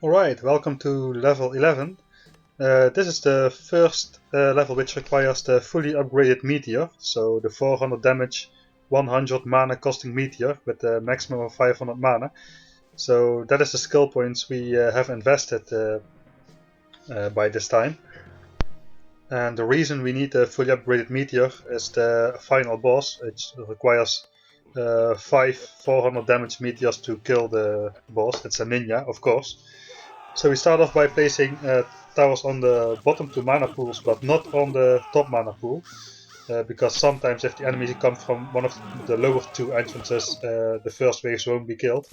Alright, welcome to level 11. This is the first level which requires the fully upgraded meteor, so the 400 damage, 100 mana costing meteor with a maximum of 500 mana. So that is the skill points we have invested by this time. And the reason we need a fully upgraded meteor is the final boss, which requires 5 400 damage meteors to kill the boss. It's a ninja, of course. So we start off by placing towers on the bottom 2 mana pools, but not on the top mana pool. Because sometimes if the enemy comes from one of the lower 2 entrances, the first waves won't be killed.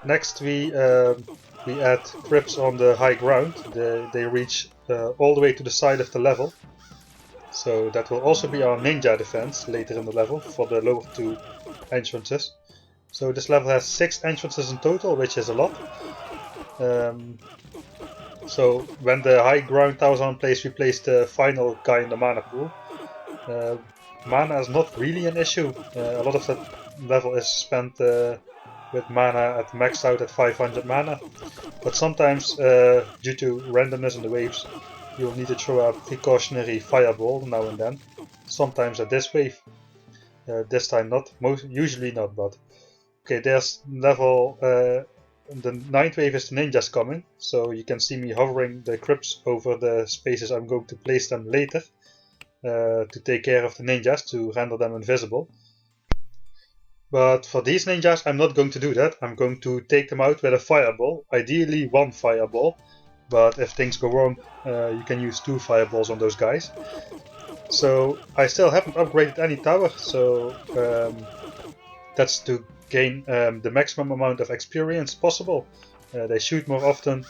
Next we add crypts on the high ground. They reach all the way to the side of the level. So that will also be our ninja defense later in the level for the lower 2 entrances. So this level has 6 entrances in total, which is a lot. So when the high ground towers are in place, we place the final guy in the mana pool. Mana is not really an issue. A lot of that level is spent with mana at maxed out at 500 mana. But sometimes, due to randomness in the waves, you'll need to throw a precautionary fireball now and then. Sometimes at this wave. This time not, usually not, but... Okay, there's level, the 9th wave is the ninjas coming, so you can see me hovering the crypts over the spaces. I'm going to place them later to take care of the ninjas, to render them invisible. But for these ninjas I'm not going to do that. I'm going to take them out with a fireball, ideally 1 fireball, but if things go wrong you can use 2 fireballs on those guys. So I still haven't upgraded any tower, so that's to gain the maximum amount of experience possible. They shoot more often,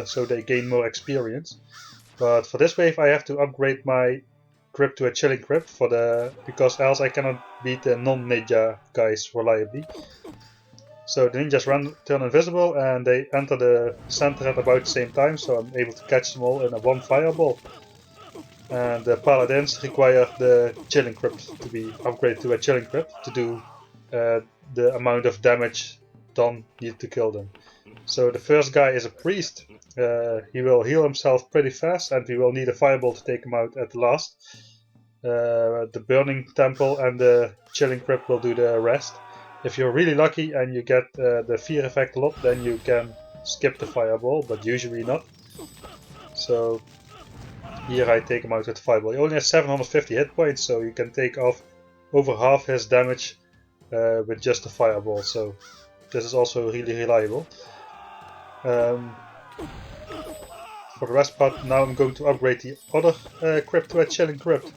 so they gain more experience. But for this wave I have to upgrade my crypt to a chilling crypt because else I cannot beat the non-ninja guys reliably. So the ninjas turn invisible and they enter the center at about the same time, so I'm able to catch them all in a 1 fireball. And the paladins require the chilling crypt to be upgraded to a chilling crypt to do the amount of damage done needed to kill them. So the first guy is a priest. He will heal himself pretty fast and we will need a fireball to take him out at the last. The burning temple and the chilling crypt will do the rest. If you're really lucky and you get the fear effect a lot, then you can skip the fireball, but usually not. So here I take him out with the fireball. He only has 750 hit points, so you can take off over half his damage with just a fireball, so this is also really reliable. For the rest part, now I'm going to upgrade the other crypt to a chilling crypt.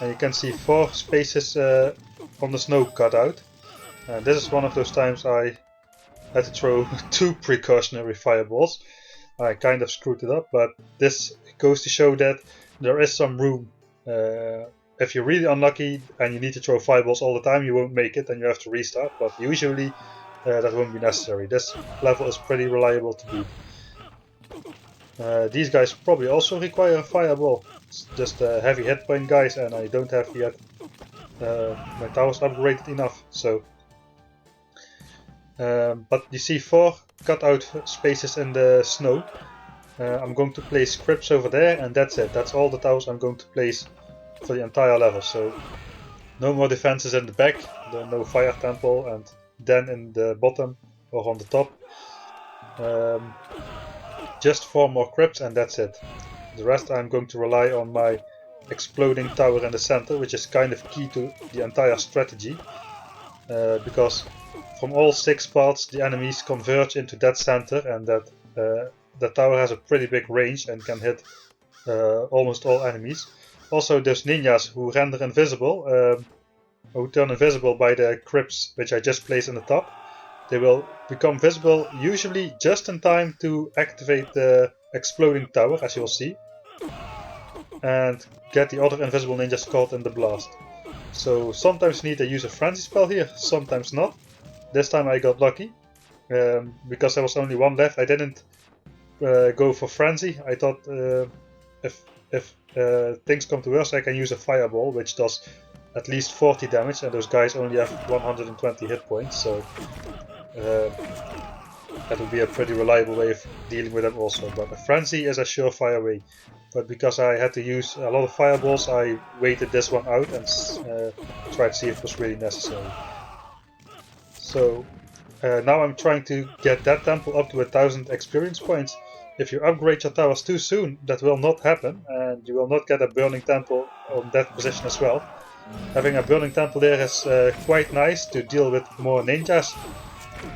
And you can see 4 spaces on the snow cut out. And this is one of those times I had to throw 2 precautionary fireballs. I kind of screwed it up, but this goes to show that there is some room. If you're really unlucky and you need to throw fireballs all the time, you won't make it and you have to restart, but usually that won't be necessary. This level is pretty reliable to beat. These guys probably also require a fireball. It's just heavy hit point guys and I don't have yet my towers upgraded enough. So, but you see 4 cut out spaces in the snow. I'm going to place crypts over there and that's it. That's all the towers I'm going to place for the entire level. So no more defenses in the back, no fire temple, and then in the bottom or on the top. Just 4 more crypts and that's it. The rest I'm going to rely on my exploding tower in the center, which is kind of key to the entire strategy. Because from all 6 parts the enemies converge into that center, and that the tower has a pretty big range and can hit almost all enemies. Also those ninjas who render invisible, who turn invisible by the crypts which I just placed in the top, they will become visible usually just in time to activate the exploding tower, as you'll see, and get the other invisible ninjas caught in the blast. So sometimes you need to use a frenzy spell here, sometimes not. This time I got lucky, because there was only 1 left. I didn't go for frenzy. I thought if things come to worse I can use a fireball, which does at least 40 damage and those guys only have 120 hit points, so that would be a pretty reliable way of dealing with them also. But a frenzy is a surefire way. But because I had to use a lot of fireballs, I waited this one out and tried to see if it was really necessary. So now I'm trying to get that temple up to 1000 experience points. If you upgrade your towers too soon, that will not happen, and you will not get a burning temple on that position as well. Having a burning temple there is quite nice to deal with more ninjas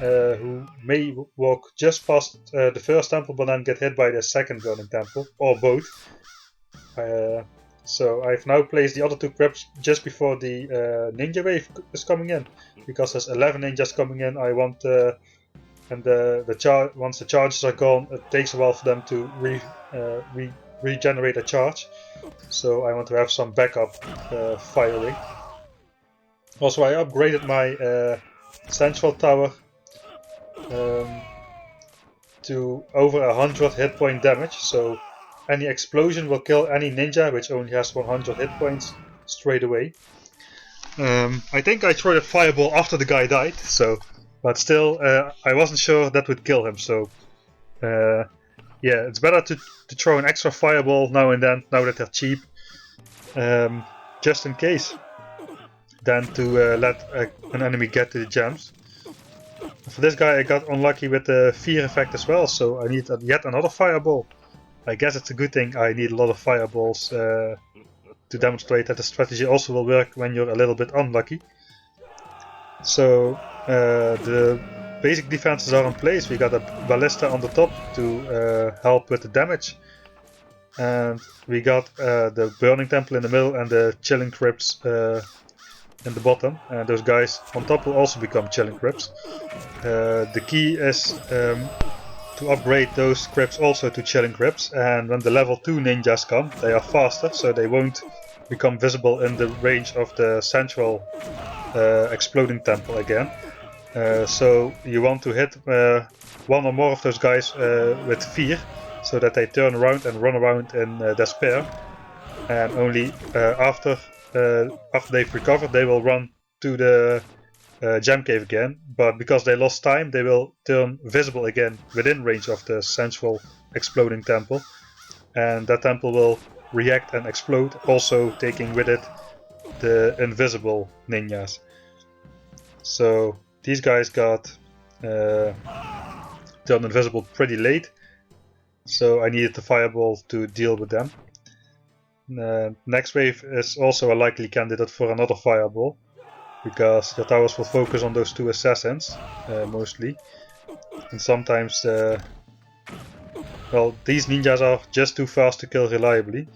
who may walk just past the first temple but then get hit by the second burning temple, or both. So I've now placed the other two crypts just before the ninja wave is coming in, because there's 11 ninjas coming in. I want and once the charges are gone, it takes a while for them to regenerate a charge. So I want to have some backup firing. Also, I upgraded my central tower to over 100 hit point damage. So any explosion will kill any ninja which only has 100 hit points straight away. I think I threw a fireball after the guy died, but still I wasn't sure that would kill him. So yeah, it's better to throw an extra fireball now and then, now that they're cheap, just in case, than to let an enemy get to the gems. For this guy I got unlucky with the fear effect as well, so I need yet another fireball. I guess it's a good thing I need a lot of fireballs to demonstrate that the strategy also will work when you're a little bit unlucky. So the basic defenses are in place. We got a ballista on the top to help with the damage. And we got the burning temple in the middle and the chilling crypts in the bottom. And those guys on top will also become chilling crypts. The key is to upgrade those crypts also to chilling crypts, and when the level 2 ninjas come, they are faster, so they won't become visible in the range of the central exploding temple again. So you want to hit one or more of those guys with fear, so that they turn around and run around in despair, and only after they've recovered they will run to the gem cave again, but because they lost time they will turn visible again within range of the central exploding temple, and that temple will react and explode, also taking with it the invisible ninjas. So these guys got turned invisible pretty late, so I needed the fireball to deal with them. Next wave is also a likely candidate for another fireball, because your towers will focus on those two assassins mostly, and sometimes well, these ninjas are just too fast to kill reliably.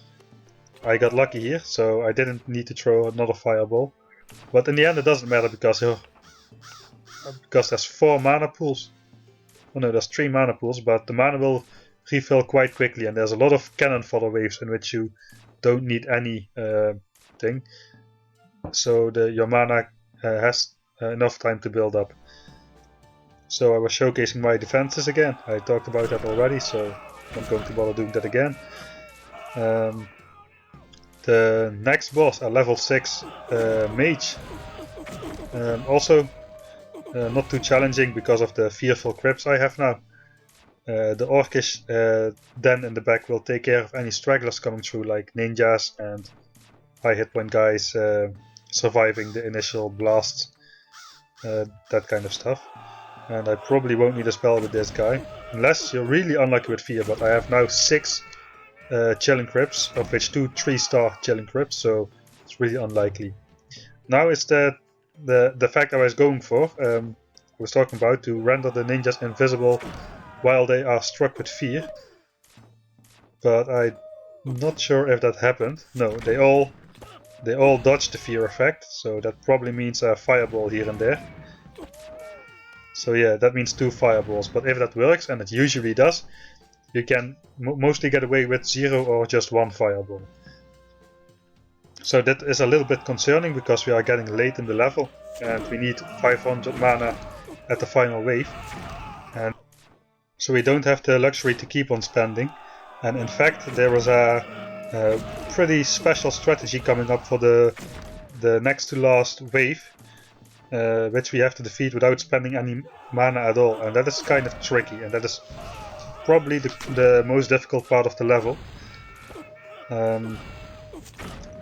I got lucky here, so I didn't need to throw another fireball, but in the end it doesn't matter because there's 4 mana pools. Oh no, there's 3 mana pools, but the mana will refill quite quickly, and there's a lot of cannon fodder waves in which you don't need any thing, so your mana has enough time to build up. So I was showcasing my defenses again. I talked about that already, so I'm not going to bother doing that again. The next boss, a level 6 mage, also not too challenging because of the fearful crypts I have now. The orcish den in the back will take care of any stragglers coming through, like ninjas and high hit point guys surviving the initial blasts, that kind of stuff. And I probably won't need a spell with this guy, unless you're really unlucky with fear, but I have now 6 chilling crypts, of which 2 3-star chilling crypts, so it's really unlikely. Now it's the fact I was going for, I was talking about, to render the ninjas invisible while they are struck with fear, but I'm not sure if that happened. No, they all dodged the fear effect, so that probably means a fireball here and there. So yeah, that means 2 fireballs, but if that works, and it usually does, you can mostly get away with 0 or just 1 fireball. So that is a little bit concerning because we are getting late in the level and we need 500 mana at the final wave, and so we don't have the luxury to keep on spending. And in fact there was a pretty special strategy coming up for the next to last wave, which we have to defeat without spending any mana at all, and that is kind of tricky, and that is probably the most difficult part of the level.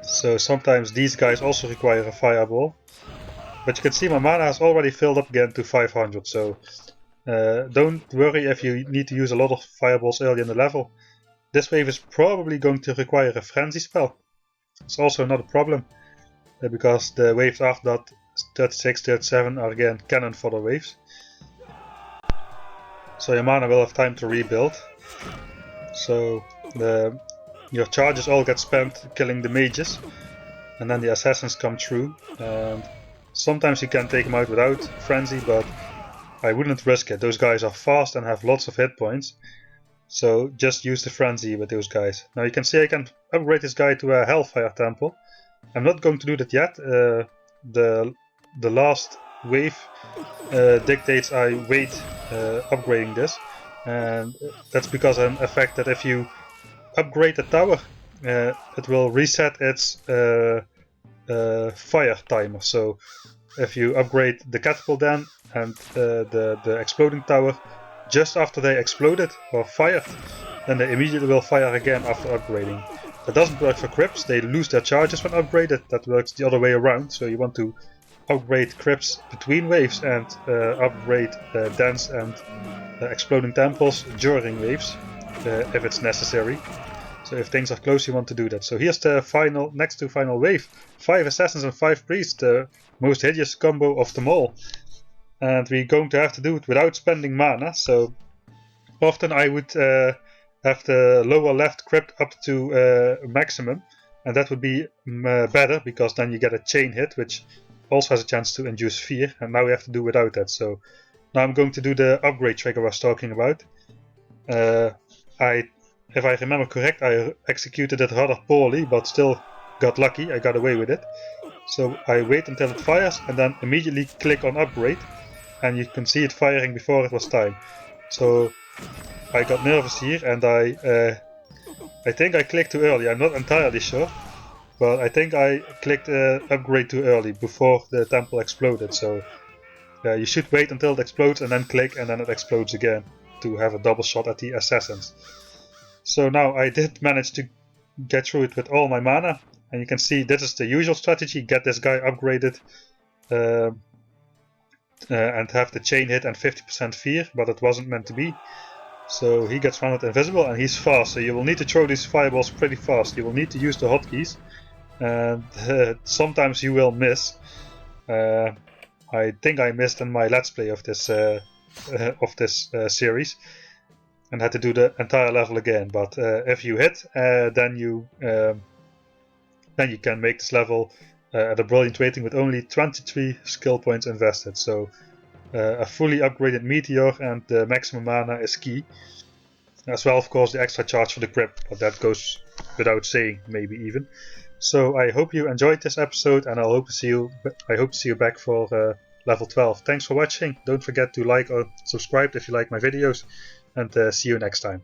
So sometimes these guys also require a fireball, but you can see my mana has already filled up again to 500, so don't worry if you need to use a lot of fireballs early in the level. This wave is probably going to require a frenzy spell. It's also not a problem, because the waves after that, 36, 37, are again cannon fodder waves. So your mana will have time to rebuild. So your charges all get spent killing the mages, and then the assassins come through. And sometimes you can take them out without frenzy, but I wouldn't risk it. Those guys are fast and have lots of hit points. So just use the frenzy with those guys. Now you can see I can upgrade this guy to a Hellfire Temple. I'm not going to do that yet. The last wave dictates I wait upgrading this. And that's because of an effect that if you upgrade the tower, it will reset its fire timer. So if you upgrade the catapult then and the exploding tower just after they exploded or fired, then they immediately will fire again after upgrading. That doesn't work for crypts, they lose their charges when upgraded. That works the other way around, so you want to upgrade crypts between waves and upgrade dance and exploding temples during waves, if it's necessary. So if things are close, you want to do that. So here's the next to final wave. 5 assassins and 5 priests, the most hideous combo of them all. And we're going to have to do it without spending mana. So often I would have the lower left crypt up to maximum, and that would be better, because then you get a chain hit, which also has a chance to induce fear, and now we have to do without that. So now I'm going to do the upgrade trigger I was talking about. If I remember correct, I executed it rather poorly, but still got lucky, I got away with it. So I wait until it fires and then immediately click on upgrade, and you can see it firing before it was time. So I got nervous here, and I think I clicked too early. I'm not entirely sure, but I think I clicked upgrade too early before the temple exploded. So you should wait until it explodes and then click, and then it explodes again to have a double shot at the assassins. So now I did manage to get through it with all my mana, and you can see this is the usual strategy: get this guy upgraded and have the chain hit and 50% fear, but it wasn't meant to be. So he gets rendered invisible and he's fast, so you will need to throw these fireballs pretty fast. You will need to use the hotkeys, and sometimes you will miss. I think I missed in my let's play of this series and had to do the entire level again. But if you hit, then you can make this level at a brilliant rating with only 23 skill points invested. So a fully upgraded meteor and the maximum mana is key. As well, of course, the extra charge for the crypt, but that goes without saying, maybe even. So I hope you enjoyed this episode, and I hope to see you back for level 12. Thanks for watching. Don't forget to like or subscribe if you like my videos, and see you next time.